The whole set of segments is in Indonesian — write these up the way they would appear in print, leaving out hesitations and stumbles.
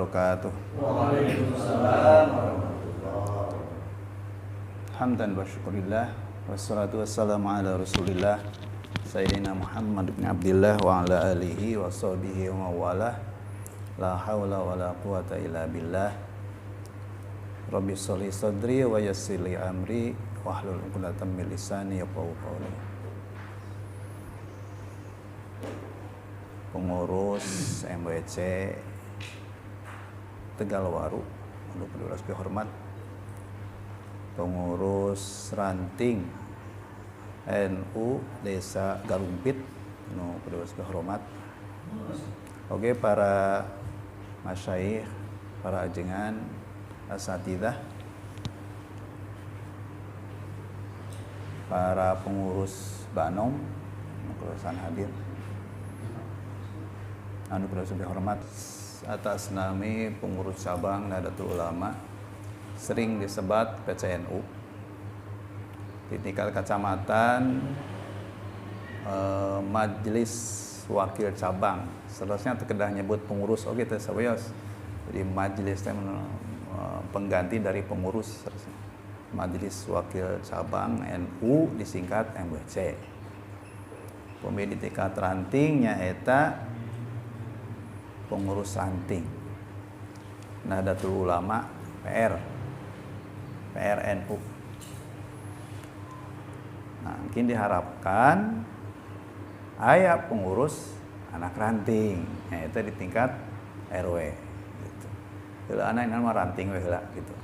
wabarakatuh. Waalaikumsalam warahmatullahi. Hamdan wa syukurillah. Wassalatu wassalamu ala rasulillah Sayyidina Muhammad bin Abdillah wa ala alihi wa sahbihi wa mawalah. La hawla wa la quwata illa billah. Rabbi sholli sadri wa yassir li amri wahlul 'uqdatam min lisani yafqahu qawli. Pengurus MWC Tegalwaru untuk berdurasi hormat, pengurus ranting NU Desa Galumpit untuk berdurasi hormat, oke, para masyaikh, para ajengan, asatidah, para pengurus Banom, kelulusan hadir. Anu berhasil dihormat, atas nama pengurus cabang Nahdlatul Ulama, sering disebat PCNU, di tingkat kecamatan, majelis wakil cabang, seterusnya terkedah nyebut pengurus, oke, tersebut. Jadi majelis pengganti dari pengurus, majelis wakil cabang NU disingkat MWC. Pemimpin tingkat rantingnya eta pengurus ranting Nahdlatul Ulama PRNU. Nah, mungkin diharapkan aya pengurus anak ranting, itu di tingkat RW gitu. Kalau anak ini mah ranting we heula gitu.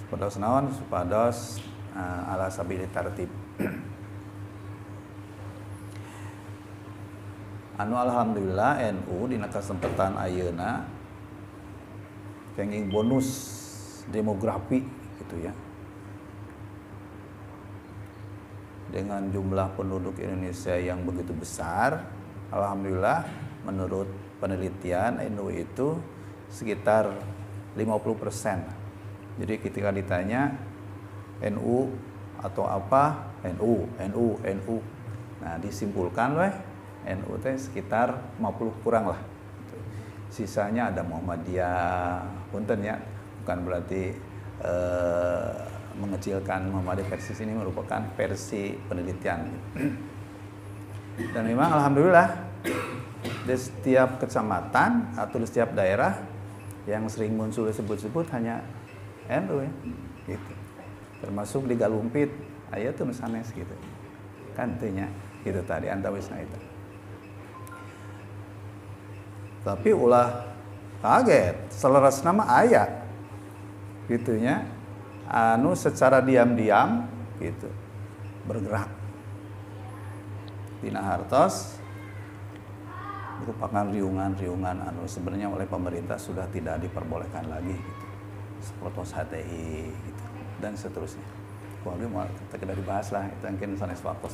Supados naon? Supados ala sabili tartib. Anu alhamdulillah NU dina kesempatan ayeuna kenging bonus demografi gitu ya. Dengan jumlah penduduk Indonesia yang begitu besar, alhamdulillah menurut penelitian NU itu sekitar 50%. Jadi ketika ditanya NU atau apa? NU. Nah, disimpulkan weh NU teh sekitar 50 kurang lah. Sisanya ada Muhammadiyah, punten ya, bukan berarti mengecilkan Muhammadiyah, versi ini merupakan versi penelitian. Dan memang alhamdulillah di setiap kecamatan atau di setiap daerah yang sering muncul disebut-sebut hanya NU ya, gitu. Termasuk di Galumpit, aya tuh sanes gitu. Kan teh nya gitu tadi antawisna itu. Tapi ulah kaget, seleras nama ayat gitunya, anu secara diam-diam gitu bergerak dina hartos merupakan riungan-riungan anu sebenarnya oleh pemerintah sudah tidak diperbolehkan lagi gitu, seperti HTI gitu dan seterusnya. Kalau mau kita dibahas lah, itu mungkin sanes waktu.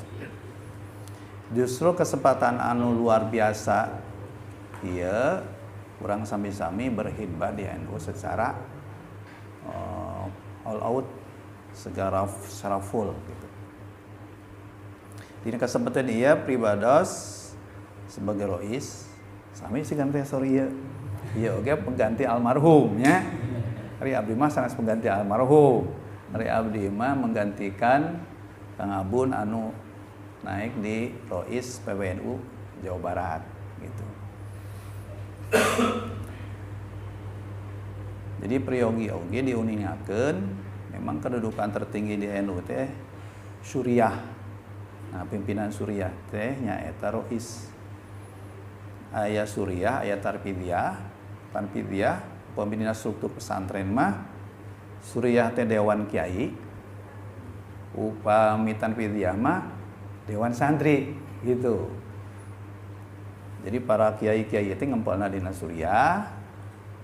Justru kesempatan anu luar biasa. Iya, kurang sami-sami berkhidmat di NU secara all out, secara full gitu. Di kesempatan iya pribados sebagai rois, sami si ganti sorry iya oke pengganti almarhumnya. Hari abdi mah sanes pengganti almarhum. Hari abdi mah menggantikan Kang Abun anu naik di rois PBNU Jawa Barat gitu. Jadi priyogi oge diuningakeun memang kedudukan tertinggi di NU teh Suriah. Nah, pimpinan Suriah teh nyaeta rois. Aya Suriah, aya Tarpidiyah. Pembina struktur pesantren mah Suriah teh dewan kiai. Upami Tarpidiyah mah dewan santri gitu. Jadi para kiai-kiai itu ngempelna dina Suriah,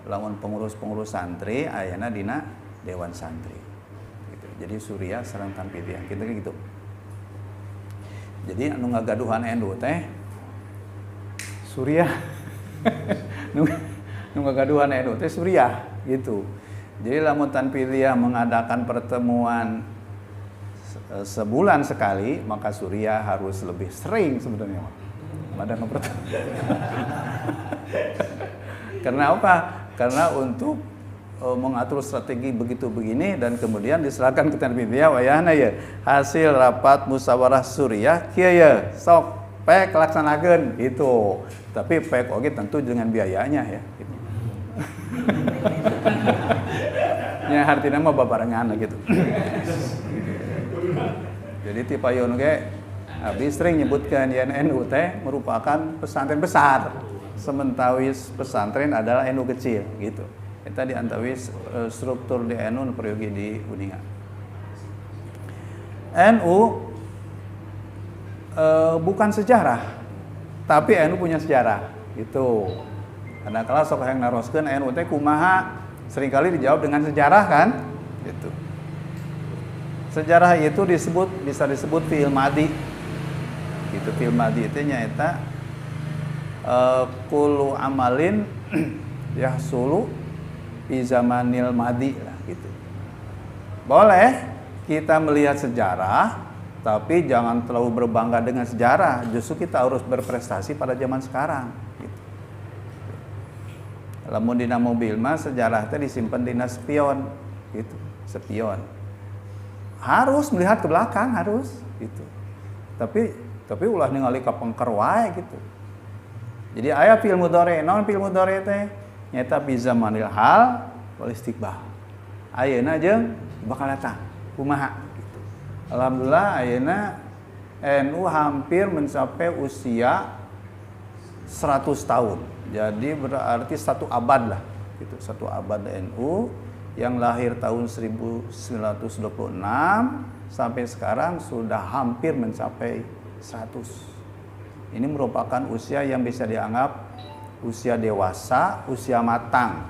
lamun pengurus-pengurus santri ayana dina dewan santri. Gitu. Jadi Suriah sareng Tarpidiyah kita gitu. Jadi anu ngagaduhan NU teh Suriah. nu ngagaduhan NU teh Suriah gitu. Jadi lamun Tarpidiyah mengadakan pertemuan sebulan sekali, maka Suriah harus lebih sering sebenarnya. Ada Karena apa? Karena untuk mengatur strategi begitu begini dan kemudian diserahkan ke panitia wayahna ya hasil rapat musyawarah suriah kieu ya sok pek laksanakeun gitu. Tapi pek oge tentu dengan biayanya ya gitu. Ya artinya mah babarengan gitu. Jadi ti payon ge abdi sering nyebutkan NU teh merupakan pesantren besar. Sementawis pesantren adalah NU kecil gitu. Kita diantawis struktur di NU peryogi di Kuningan. NU bukan sejarah, tapi NU punya sejarah gitu. Karena kalau sok yang naroskeun NU teh kumaha seringkali dijawab dengan sejarah kan gitu. Sejarah itu bisa disebut fi'il madi. Gitu fi'il madi itu nyaeta kullu amalin yahsulu fi zamanil madi lah gitu. Boleh kita melihat sejarah, tapi jangan terlalu berbangga dengan sejarah. Justru kita harus berprestasi pada zaman sekarang. Gitu. Lamun dina mobil mah sejarah teh disimpan dina spion, gitu. Spion. Harus melihat ke belakang harus, gitu. Tapi ulah ningali ka pengker wae gitu. Jadi aya fi'il mudhari, naon fi'il mudhari teh? Nyata bi zamanil hal wal istiqbal. Ayeuna jeung bakal datang. Kumaha gitu. Alhamdulillah ayeuna NU hampir mencapai usia 100 tahun. Jadi berarti 1 abad lah gitu. 1 abad NU yang lahir tahun 1926 sampai sekarang sudah hampir mencapai 100. Ini merupakan usia yang bisa dianggap usia dewasa, usia matang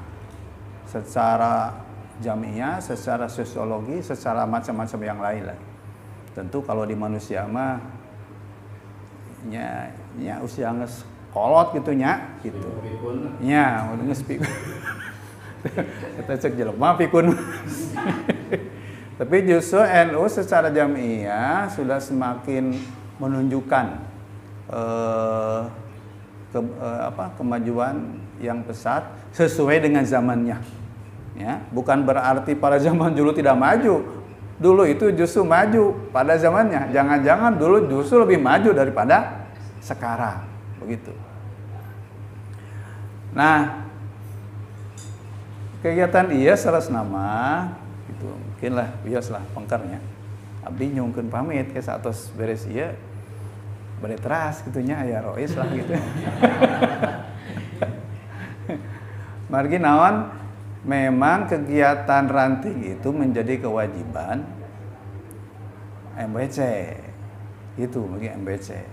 secara jamiah, secara sosiologi, secara macam-macam yang lain lah. Tentu kalau di manusia mah nya usia geus kolot gitu nya gitu. Nya udah geus pikun. Kita cek jelema pikun. Tapi justru NU secara jamiah sudah semakin menunjukkan kemajuan yang pesat sesuai dengan zamannya. Ya, bukan berarti pada zaman dulu tidak maju. Dulu itu justru maju pada zamannya. Jangan-jangan dulu justru lebih maju daripada sekarang. Begitu. Nah, kegiatan ieu saras nama gitu. Mungkinlah biaslah pengkernya. Abdi nyungkeun pamit ke satos beres ieu bade teras gitunya aya rois lah gitu. Margi naon memang kegiatan ranting itu menjadi kewajiban MBC. Itu bagi MBC.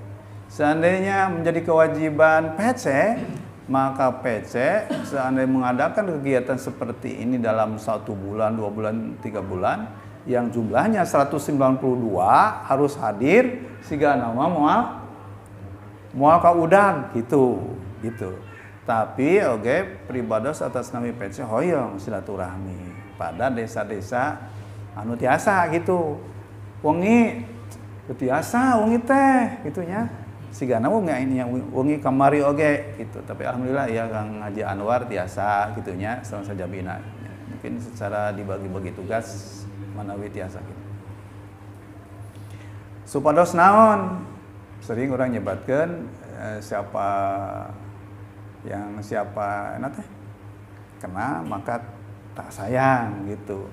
Seandainya menjadi kewajiban PC, maka PC seandainya mengadakan kegiatan seperti ini dalam 1 bulan, 2 bulan, 3 bulan yang jumlahnya 192 harus hadir siga nama moal ka udang gitu. Tapi pribados atas nama PC hoyong silaturahmi pada desa-desa anu tiasa gitu. Wengi tiasa wengi teh gitunya. Sigana wengi kamari oge gitu. Tapi alhamdulillah ya Kang Haji Anwar tiasa gitunya sareng sajabina. Mungkin secara dibagi-bagi tugas manawi tiasa gitu. Supados naon? Sering orang nyebatkan siapa teh kena maka tak sayang gitu.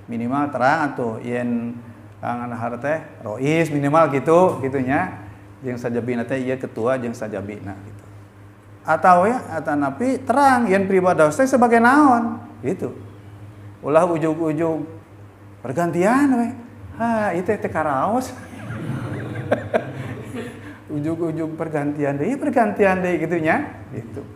Minimal terang atuh yen Kang Anhar teh rois minimal gitunya. Jeung sajabina teh ieu ketua jeung sajabina gitu. Atau atanapi terang yen pribados teh sebagai naon gitu. Ulah ujug-ujug pergantian we. Ieu teh karaos. Ujug-ujug pergantian deui gitunya gitu.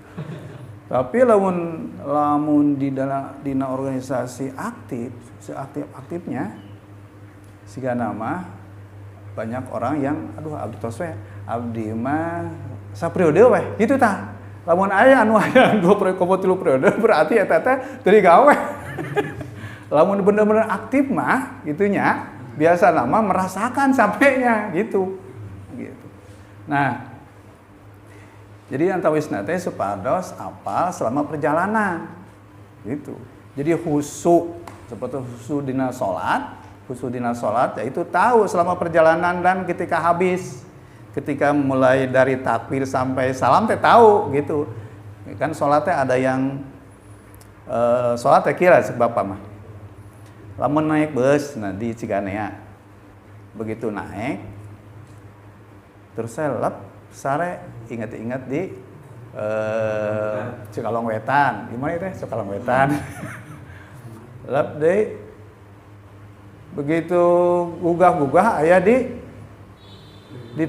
Tapi lamun di dina organisasi aktif, seaktif-aktifnya siga nama banyak orang yang abdi tos we, abdi mah saperiode we gitu tah. Lamun aya anu aya 2 periode berarti eta teh teu digawe. Lamun bener-bener aktif mah gitunya biasa nama merasakan sampainya gitu. Nah, Jadi antawisna teh supados apal selama perjalanan. Gitu. Jadi khusyuk seperti khusyuk dina salat yaitu tahu selama perjalanan dan ketika habis. Ketika mulai dari takbir sampai salam teh tahu gitu. Kan salat teh ada yang salat teh kira sebab apa mah. Lamun naik bus di Ciganea. Begitu naik terus saya lep sare ingat-ingat di Cikalong Wetan. Gimana itu Cikalong Wetan? Lep deh. Begitu gugah-gugah aya di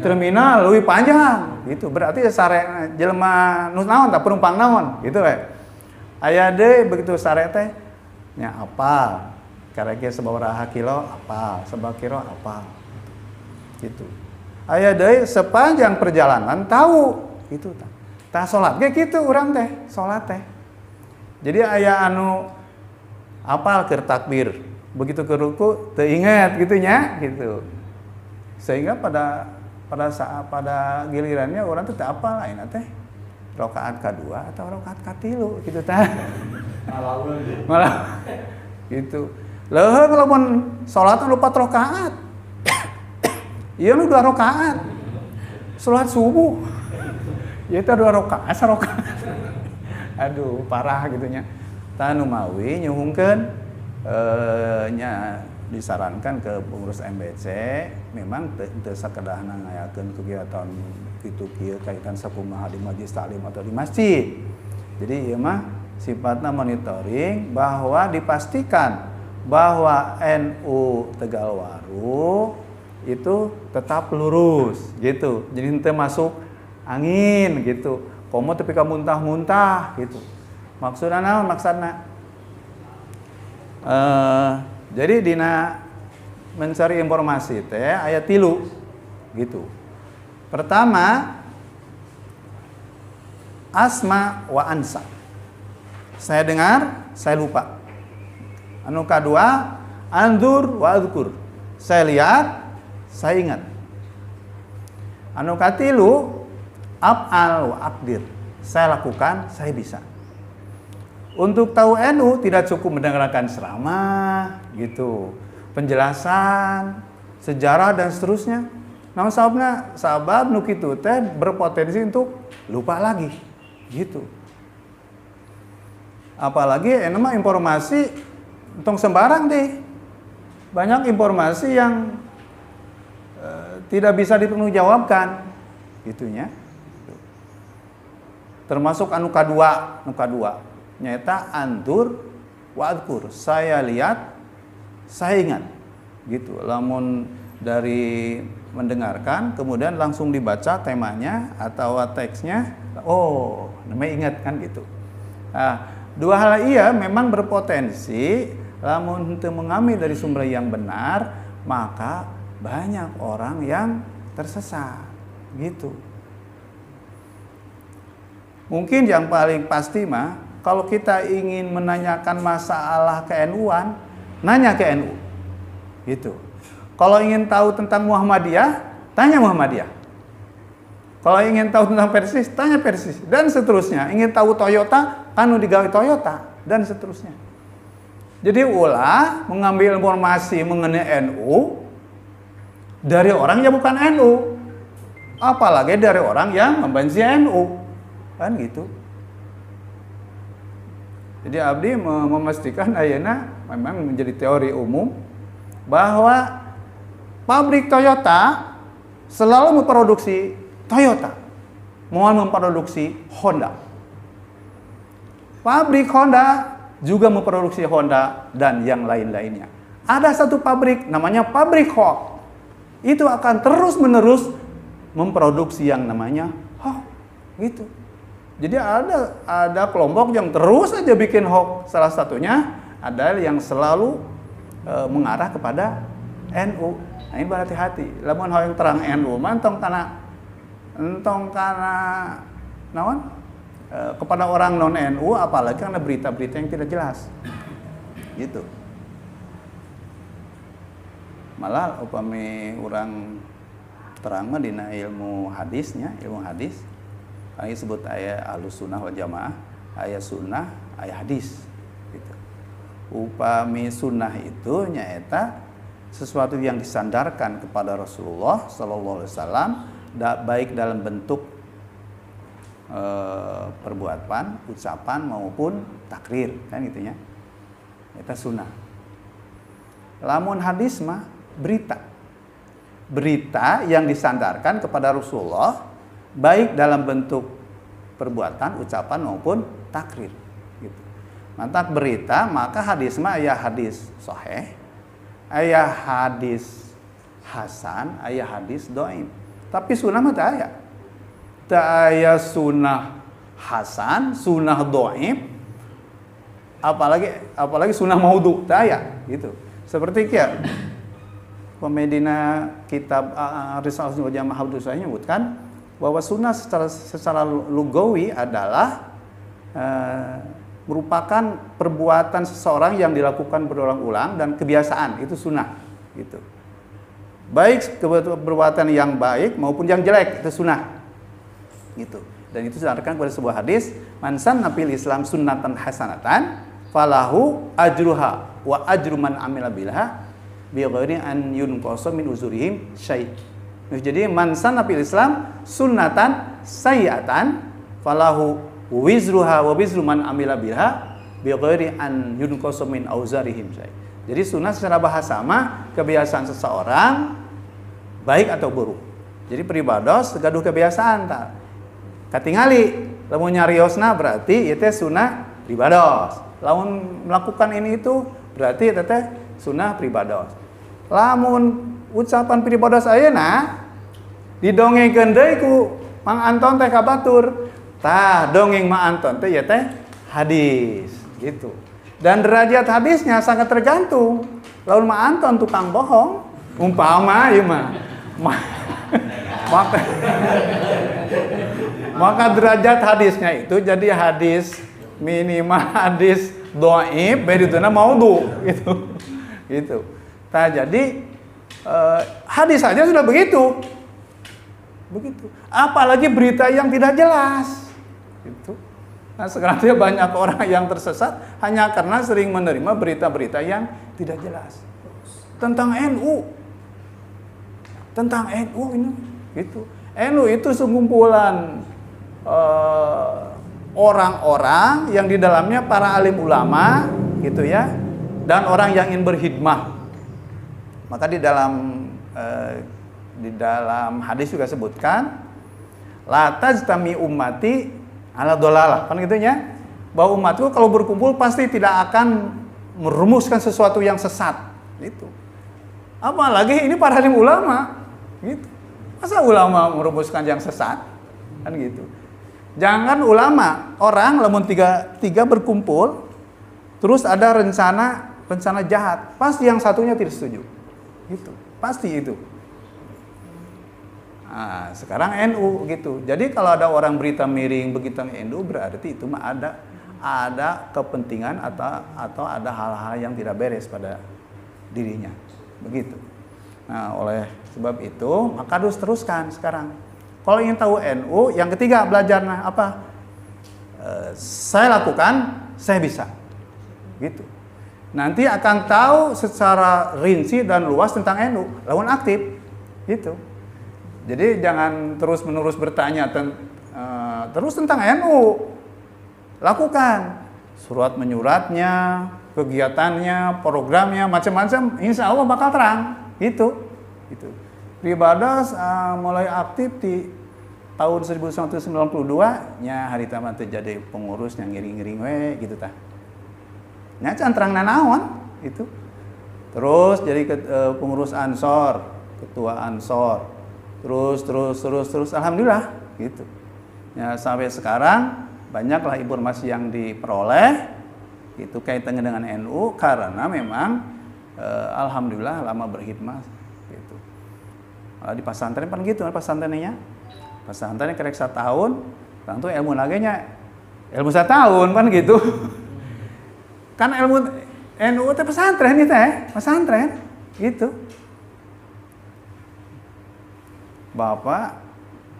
terminal leuwih panjang gitu. Berarti sare jelema nu naon tah penumpang naon gitu we. Aya deui begitu sare teh nya apal. Karek sabaraha kilo apal, sabaraha kilo apal. Gitu. Aya deui sepanjang perjalanan tahu gitu tah. Tah salat ge kitu urang teh, salat teh. Jadi aya anu apal keur takbir, begitu ke ruku teu inget gitu nya gitu. Sehingga pada gilirannya orang teh teu apal ayeuna teh rakaat kedua atau rakaat katilu gitu tah. Malah gitu. Leuheung lamun salat anu 4 rakaat. Ieu nu 2 rakaat. Salat subuh. Ieu teh 2 rakaat, 1 rakaat. Aduh, parah gitu nya. Tah nu mawi nyuhungkeun nya disarankan ke pengurus MBC memang teu sakedahna ngayakeun kegiatan kitu kieu kaitan sakumaha di majelis taklim atau di masjid. Jadi ieu mah sifatna monitoring bahwa dipastikan bahwa NU Tegalwaru itu tetap lurus gitu. Jadi henteu masuk angin gitu. Komo teu pika muntah-muntah gitu. Maksudna naon maksudna? Jadi dina mencari informasi teh aya 3 gitu. Pertama asma wa ansa. Saya dengar, saya lupa. Anu kedua anzur wa azkur. Saya lihat, saya ingat. Anu katilu af'al wa aqdir. Saya lakukan, saya bisa. Untuk tahu NU tidak cukup mendengarkan ceramah gitu, penjelasan, sejarah dan seterusnya. Namun sabab nu kitu teh berpotensi untuk lupa lagi gitu. Apalagi mah informasi tong sembarang deh. Banyak informasi yang tidak bisa dipertanggungjawabkan gitunya. Termasuk anu kadua nyata antur wa adkur. Saya lihat, saya ingat. Gitu. Lamun dari mendengarkan kemudian langsung dibaca temanya atau teksnya, oh, namanya ingat kan gitu. Nah, 2 hal iya memang berpotensi lamun henteu mengambil dari sumber yang benar, maka banyak orang yang tersesat gitu. Mungkin yang paling pasti mah kalau kita ingin menanyakan masalah ke-NU-an, nanya ke NU. Gitu. Kalau ingin tahu tentang Muhammadiyah, tanya Muhammadiyah. Kalau ingin tahu tentang Persis, tanya Persis dan seterusnya. Ingin tahu Toyota, kanu digawe Toyota dan seterusnya. Jadi ulah mengambil informasi mengenai NU dari orang yang bukan NU. Apalagi dari orang yang membenci NU. Kan gitu. Jadi abdi memastikan ayeuna memang menjadi teori umum bahwa pabrik Toyota selalu memproduksi Toyota, mohon memproduksi Honda. Pabrik Honda juga memproduksi Honda dan yang lain-lainnya. Ada satu pabrik namanya pabrik hoax. Itu akan terus-menerus memproduksi yang namanya hoax. Gitu. Jadi ada kelompok yang terus saja bikin hoax. Salah satunya ada yang selalu mengarah kepada NU. Nah, ini berhati-hati. Lamun yang terang NU, entong karena naon? Kepada orang non NU, apalagi karena berita-berita yang tidak jelas. Gitu. Malah upami orang terang dina ilmu hadisnya, ilmu hadis. Ini disebut aya Ahlus Sunnah wal Jamaah, aya sunnah, aya hadis gitu. Upami sunnah itu nyaeta sesuatu yang disandarkan kepada Rasulullah sallallahu alaihi wasallam, baik dalam bentuk perbuatan, ucapan maupun takrir, kan gitu nya. Eta sunnah. Lamun hadis mah berita. Berita yang disandarkan kepada Rasulullah baik dalam bentuk perbuatan, ucapan maupun takrir gitu. Mantap berita, maka hadis mah aya hadis sahih, aya hadis hasan, aya hadis dhaif. Tapi sunnah mah teu aya. Teu aya sunnah hasan, sunnah dhaif, apalagi sunnah maudhu, teu aya gitu. Seperti kia pemedina kitab Risalah Wal Jamaah Abdul Sahih menyebutkan bahwa sunnah secara lugawi adalah merupakan perbuatan seseorang yang dilakukan berulang-ulang dan kebiasaan, itu sunnah gitu. Baik perbuatan yang baik maupun yang jelek, itu sunnah gitu. Dan itu disandarkan pada sebuah hadis, man sanna fil Islam sunnatan hasanatan falahu ajruha wa ajru man amila biha bi ghairi an yunqasa min uzurihim syai'. Jadi man sanna fil Islam sunnatan sayyi'atan falahu wizruha wa wizru man amila biha bi ghairi an yunqasa min auzarihim syai'. Jadi sunnah secara bahasa mah kebiasaan seseorang baik atau buruk. Jadi peribados gaduh kebiasaan ta. Katingali lamun nyariosna berarti ieu teh sunnah peribados. Lamun melakukan ini itu berarti ieu teh sunnah peribados. Lamun ucapan peribados ayeuna didongengkeun deui ku Mang Anton teh ka batur. Tah dongeng Mang Anton teh ya teh hadis gitu. Dan derajat hadisnya sangat tergantung. Lamun Mang Anton tukang bohong, umpama ieu mah. Maka derajat hadisnya itu jadi hadis minimal hadis dhaif, bedituna maudhu gitu. Gitu. Nah, jadi hadis saja sudah begitu. Begitu. Apalagi berita yang tidak jelas. Gitu. Nah, sekarang dia banyak orang yang tersesat hanya karena sering menerima berita-berita yang tidak jelas. Tentang NU. Tentang NU ini gitu. NU itu sekumpulan orang-orang yang di dalamnya para alim ulama gitu ya, dan orang yang ingin berkhidmah. Maka di dalam hadis juga sebutkan la tajtami ummati ala dolalah, kan gitu ya, bahwa umatku kalau berkumpul pasti tidak akan merumuskan sesuatu yang sesat gitu. Apalagi ini para alim ulama gitu. Masa ulama merumuskan yang sesat kan gitu. Jangan ulama, orang lamun tiga berkumpul terus ada rencana jahat, pasti yang satunya tidak setuju. Gitu. Pasti itu. Nah, sekarang NU gitu. Jadi kalau ada orang berita miring begitu NU berarti itu mah ada kepentingan atau ada hal-hal yang tidak beres pada dirinya. Begitu. Nah, oleh sebab itu maka harus teruskan sekarang. Kalau ingin tahu NU, yang ketiga belajarnya apa? Saya lakukan, saya bisa. Gitu. Nanti akan tahu secara rinci dan luas tentang NU, lawan aktif. Gitu. Jadi jangan terus-menerus bertanya terus tentang NU. Lakukan. Surat menyuratnya, kegiatannya, programnya, macam-macam, insya Allah bakal terang. Gitu. Gitu. Pribados mulai aktif di tahun 1992 nya harita mah teh jadi pengurus yang ngiring-ngiring we gitu tah. Nya can terang nanaon itu. Terus jadi pengurus Ansor, ketua Ansor. Terus alhamdulillah gitu. Ya sampai sekarang banyaklah informasi yang diperoleh itu kaitannya dengan NU karena memang alhamdulillah lama berkhidmat gitu. Di pesantren kan gitu, pesantrennya. Pesantren kerek 1 tahun, orang tuh ilmu nagenya ilmu 1 tahun kan gitu. Kan ilmu NU teh pesantren itu pesantren gitu. Bapak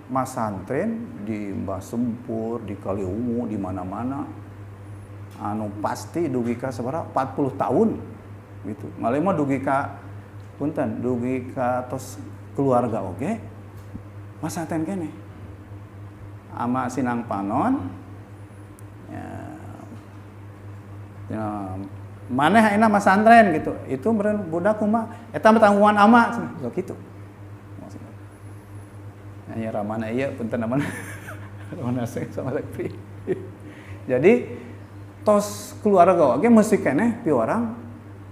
masantren di Mbah Sempur, di Kaliungu, di mana-mana. Anu pasti dugi ka sabaraha 40 tahun gitu. Malih mah dugi ka punten, dugi ka tos keluarga oge. Masantren kene. Ama Sinang Panon ya, maneh ayeuna masantren gitu. Itu meureun budak kumaha eta tanggungan ama gitu. Nya ramana ieu punten aman. Ramana sama sekali. Jadi tos keluarga oge mesti keneh piorang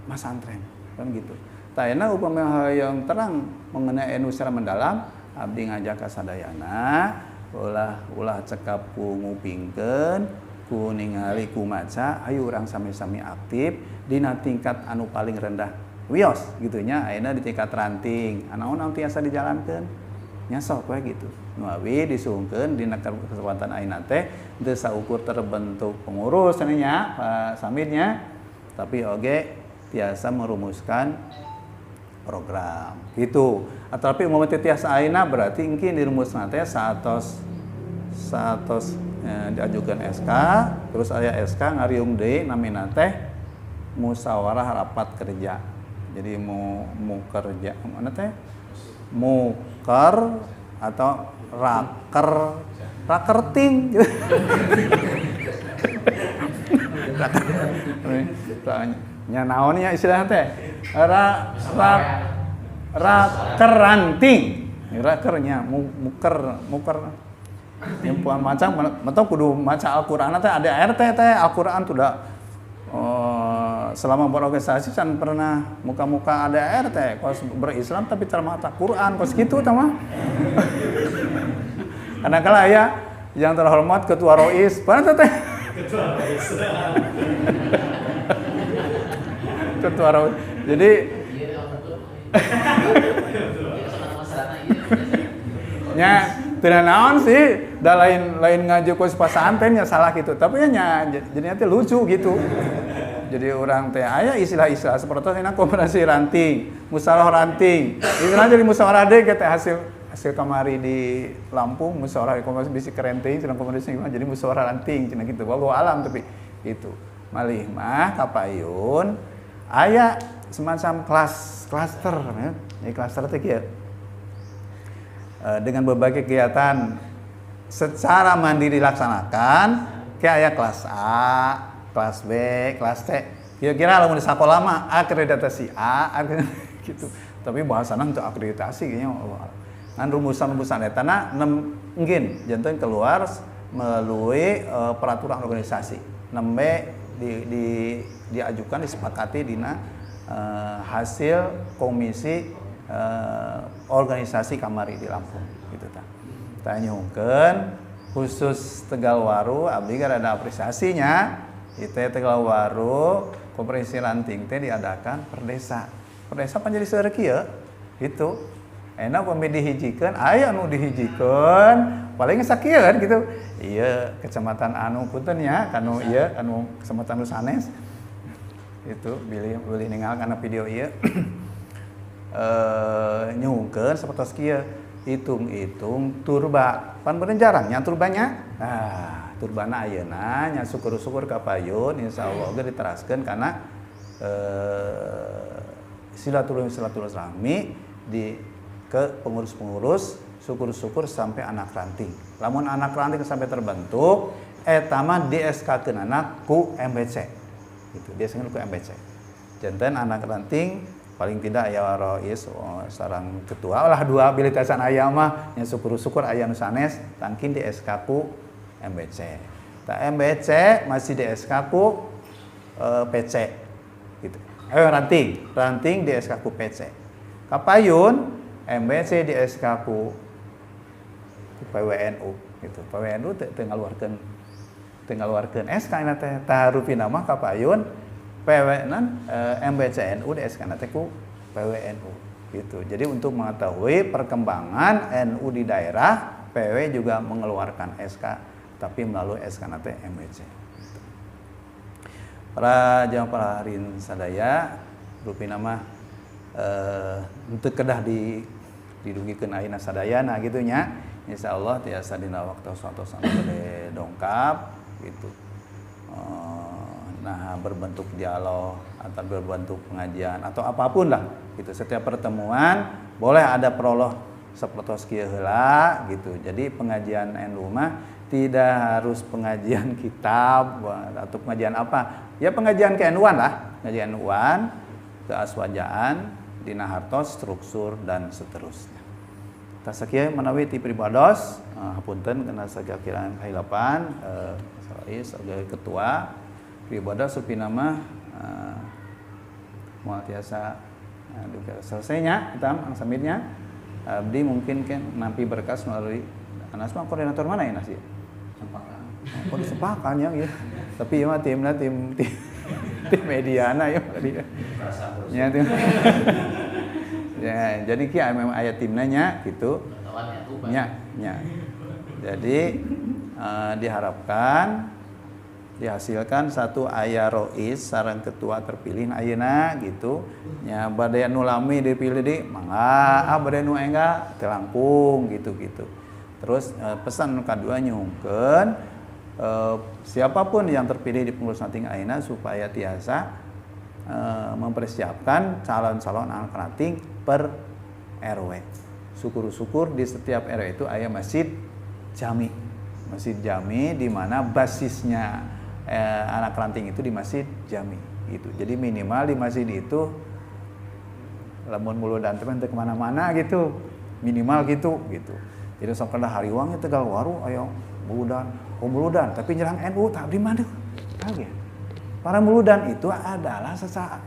masantren kan gitu. Tah ayeuna upama yang terang mengenai ilmu secara mendalam abdi ngajak ka sadayana ulah cekap ku ngupingkeun ku ningali ku maca ayo urang sami-sami aktif dina tingkat anu paling rendah wios gitu nya ayeuna di tingkat ranting anaon tiasa dijalankeun nya sok we gitu nu abi disungkeun dina kesempatan ayeuna teh teu saukur terbentuk pengurus nya Pak Samidnya tapi oge tiasa merumuskan program gitu. Tapi umumnya tiasa ayeuna berarti engke dirumusna teh satos diajukan SK terus aya SK ngariung deui namina teh musyawarah rapat kerja. Jadi mau kerja mana teh? Muker atau rakerting. Nya naon nya istilahna teh? Rakeranting. Rakernya muker nyempuan macam mentong kudu maca Al-Qur'an teh ada RT teh Al-Qur'an tuh da selama berorganisasi can pernah muka-muka ADR teh kos berislam tapi termata Quran kos kitu tah mah. Karena kala aya yang terhormat ketua Rois, pana teh? Ketua Rois. Ketua Rois. Jadi nya teu naon sih, da lain ngaji ku pasantren nya salah gitu. Tapi nya jadinya teh lucu gitu. Jadi orang teh aya istilah-istilah seperti ini kombinasi ranting, musyawarah ranting. Istilahnya jadi musyawarah deui teh hasil kamari di Lampung musyawarah kombinasi bisi kerenting cenah kombinasi jadi musyawarah ranting cenah gitu. Wallahu alam tapi itu. Malih mah kapayun aya semacam klaster ya. Ini klaster teh kieu. Dengan berbagai kegiatan secara mandiri dilaksanakan kayak aya kelas A, kelas B, kelas T. Kira-kira lamun di sakola mah akreditasi A gitu. Tapi bahasana untuk akreditasi kayaknya ngan rumusan-rumusan eta na engin janten keluar melalui peraturan organisasi. 6B diajukan disepakati dina hasil komisi organisasi kamari di Lampung gitu tah. Tah nyungkeun khusus Tegalwaru abdi ada apresiasinya. Itu Tegalwaru kompresi ranting teh diadakan per desa. Per desa pan jadi seueur kieu gitu. Enak pami dihijikeun, aya anu dihijikeun paling sakieu kan gitu. Ieu kecamatan anu punten nya kanu ieu anu kecamatan Sanes. Itu bilih ningal kana video ieu. Nyungkeun sapertos kieu hitung-hitung turba. Pan bener jarangnya turbanya. Nah, turbana ayeuna nya syukur-syukur ka payun insyaallah ge diteraskeun kana silaturahmi di ke pengurus-pengurus syukur-syukur sampai anak ranting. Lamun anak ranting sampai terbentuk eta mah DSK-keun anak ku MBC. Gitu, DSK-keun ku MBC. Janten anak ranting paling tidak aya Rois sareng ketua lah dua habilitasan aya mah nya syukur-syukur aya nu sanes tangkin DSK ku MBC. Ta MBC masih DSK ku PC gitu. Ranting DSK ku PC. Kapayun MBC DSK ku PWNU gitu. PWNU teu ngaluarkeun SK na teh taharupina mah kapayun MBCNU DSK na teh ku PWNU gitu. Jadi untuk mengetahui perkembangan NU di daerah, PW juga mengeluarkan SK tapi melalui SK na teh MBC. Gitu. Para jamaah harin sadaya rupina mah untuk kedah didugikeun ayeuna sadayana gitu nya. insya Allah tiasa dina waktu suatu sampai dongkap gitu. Nah, berbentuk dialog atau berbentuk pengajian atau apapun lah gitu. Setiap pertemuan boleh ada prolog sapertos kieu heula gitu. Jadi pengajian NU mah tidak harus pengajian kitab atau pengajian apa. Ya pengajian ke-NU-an lah, pengajian NU-an, keaswajaan, dina hartos, struktur dan seterusnya. Tasakieu menawi ti pribados, hapunten kana sakieukeun kailapan sebagai ketua pribadi supina mah moal tiasa selesainya kita angsamitnya abdi mungkin kan nampi berkas melalui Anas mah koordinator mana ya Nasi? Sempakan. Oh sempakan ya gitu. Tapi ya mah tim mediana ya dia. Ya tim. Ya jadi kia memang aya timna nya gitu. Nya. Jadi diharapkan dihasilkan satu aya rois sareng ketua terpilih ayeuna gitu nya bade nu lami dipilih di mangga bade nu engga teu langkung gitu terus pesan kadua nyungkeun siapapun yang terpilih di pengurus ranting ayeuna supaya tiasa mempersiapkan calon-calon anak ranting per RW. Syukur-syukur di setiap RW itu aya masjid jami di mana basisnya anak ranting itu di masjid jami gitu. Jadi minimal di masjid itu lamun muludan teman teu kemana-mana gitu, minimal gitu. Jadi sok kada hariwang teh Tegal Waru ayo muludan tapi nyerang NU tak abdi mah kaget. Para muludan itu adalah secara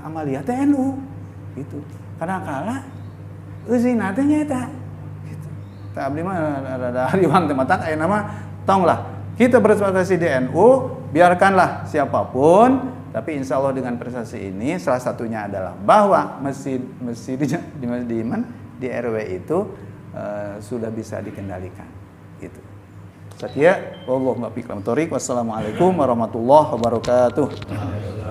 amalia teh NU gitu. Kadang-kala eusina teh nyaeta gitu. Tak abdi mah ada hariwang teh matak aya nama tonglah kita berprestasi di NU, biarkanlah siapapun, tapi insya Allah dengan prestasi ini salah satunya adalah bahwa masjid di RW itu sudah bisa dikendalikan. Gitu. Sekian, wassalamualaikum warahmatullahi wabarakatuh.